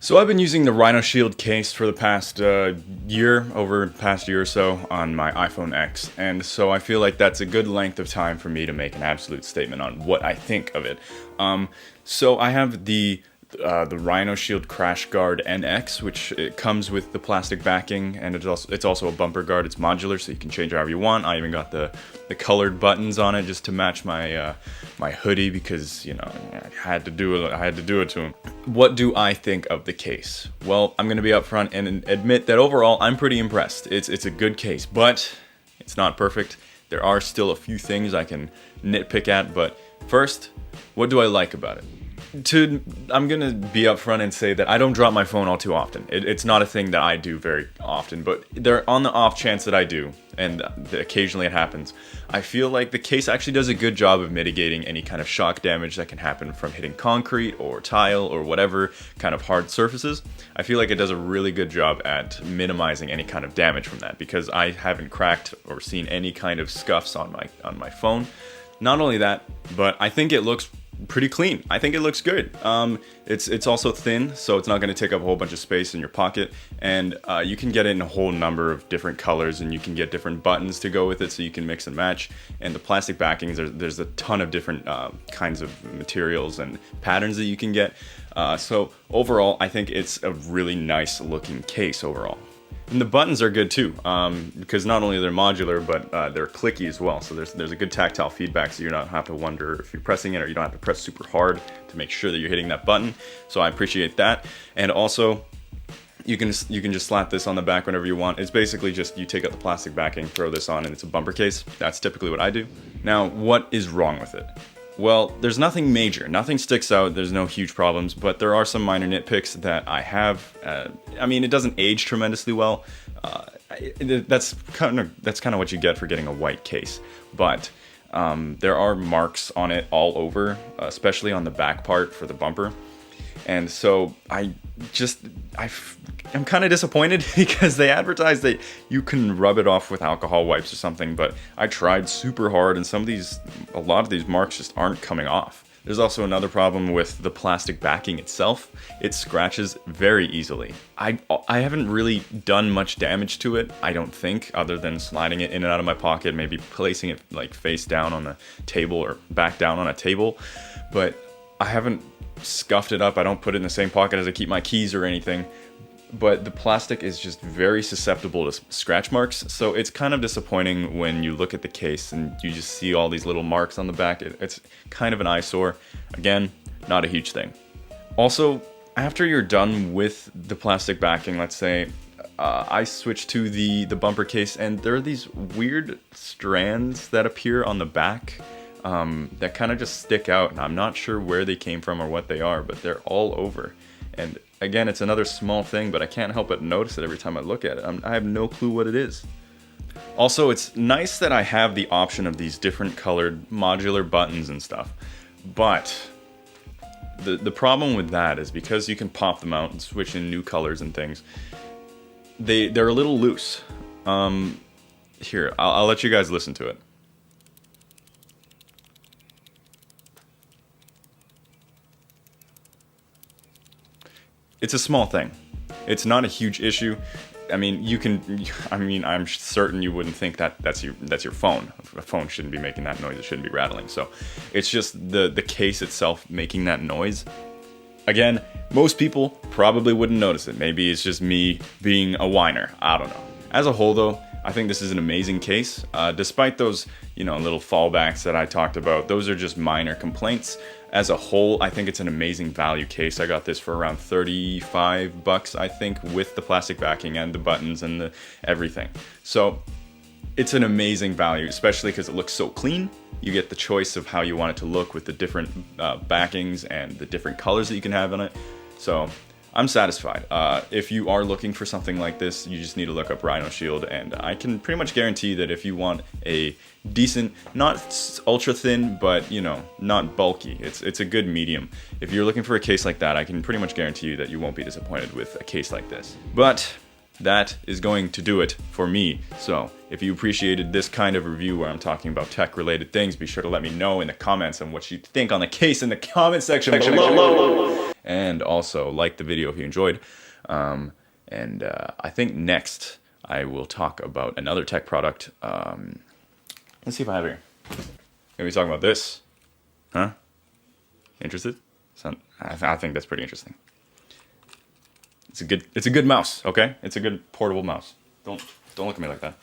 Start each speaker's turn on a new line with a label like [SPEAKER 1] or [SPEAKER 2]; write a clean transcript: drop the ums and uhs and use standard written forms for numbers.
[SPEAKER 1] So I've been using the Rhinoshield case for the past year or so on my iPhone X, and so I feel like that's a good length of time for me to make an absolute statement on what I think of it. So I have the Rhinoshield Crash Guard NX, which it comes with the plastic backing, and it's also a bumper guard. It's modular, so you can change however you want. I even got the colored buttons on it just to match my my hoodie because I had to do it to him. What do I think of the case? Well, I'm gonna be upfront and admit that overall I'm pretty impressed. It's a good case, but it's not perfect. There are still a few things I can nitpick at, but first, what do I like about it? I'm gonna be upfront and say that I don't drop my phone all too often. It's not a thing that I do very often, but on the off chance that I do, and occasionally it happens, I feel like the case actually does a good job of mitigating any kind of shock damage that can happen from hitting concrete or tile or whatever kind of hard surfaces. I feel like it does a really good job at minimizing any kind of damage from that because I haven't cracked or seen any kind of scuffs on my phone. Not only that, but I think it looks pretty clean. I think it looks good. It's also thin, so it's not going to take up a whole bunch of space in your pocket, and you can get it in a whole number of different colors, and you can get different buttons to go with it, so you can mix and match. And the plastic backings, there's a ton of different kinds of materials and patterns that you can get. So overall, I think it's a really nice looking case overall. And the buttons are good too, because not only they're modular, but they're clicky as well. So there's a good tactile feedback, so you don't have to wonder if you're pressing it, or you don't have to press super hard to make sure that you're hitting that button. So I appreciate that. And also, you can just slap this on the back whenever you want. It's basically just you take out the plastic backing, throw this on, and it's a bumper case. That's typically what I do. Now, what is wrong with it? Well, there's nothing major, nothing sticks out, there's no huge problems, but there are some minor nitpicks that I have. I mean, it doesn't age tremendously well. That's kind of what you get for getting a white case. But there are marks on it all over, especially on the back part for the bumper. And so I'm kind of disappointed because they advertise that you can rub it off with alcohol wipes or something, but I tried super hard and a lot of these marks just aren't coming off. There's also another problem with the plastic backing itself. It scratches very easily. I haven't really done much damage to it, I don't think, other than sliding it in and out of my pocket, maybe placing it like face down on the table or back down on a table, but I haven't scuffed it up. I don't put it in the same pocket as I keep my keys or anything, but the plastic is just very susceptible to scratch marks, so it's kind of disappointing when you look at the case and you just see all these little marks on the back. It's kind of an eyesore. Again, not a huge thing. Also, after you're done with the plastic backing, let's say I switch to the bumper case, and there are these weird strands that appear on the back that kind of just stick out, and I'm not sure where they came from or what they are, but they're all over. And again, it's another small thing, but I can't help but notice it every time I look at it. I have no clue what it is. Also, it's nice that I have the option of these different colored modular buttons and stuff, but the problem with that is because you can pop them out and switch in new colors and things, they're a little loose. Here, I'll let you guys listen to it. It's a small thing. It's not a huge issue. I mean, I'm certain you wouldn't think that that's your phone. A phone shouldn't be making that noise. It shouldn't be rattling. So it's just the case itself making that noise. Again, most people probably wouldn't notice it. Maybe it's just me being a whiner. I don't know. As a whole, though, I think this is an amazing case. Despite those, little fallbacks that I talked about, those are just minor complaints. As a whole, I think it's an amazing value case. I got this for around 35 bucks, I think, with the plastic backing and the buttons and the everything. So it's an amazing value, especially because it looks so clean. You get the choice of how you want it to look with the different backings and the different colors that you can have in it. So I'm satisfied. If you are looking for something like this, you just need to look up Rhinoshield, and I can pretty much guarantee that if you want a decent, not ultra thin, but not bulky, it's a good medium. If you're looking for a case like that, I can pretty much guarantee you that you won't be disappointed with a case like this. But that is going to do it for me. So if you appreciated this kind of review where I'm talking about tech related things, be sure to let me know in the comments on what you think on the case in the comment section below. and also like the video if you enjoyed. I think next I will talk about another tech product. Let's see if I have it here. Maybe talking about this. Huh? Interested? I think that's pretty interesting. It's a good mouse, okay? It's a good portable mouse. Don't look at me like that.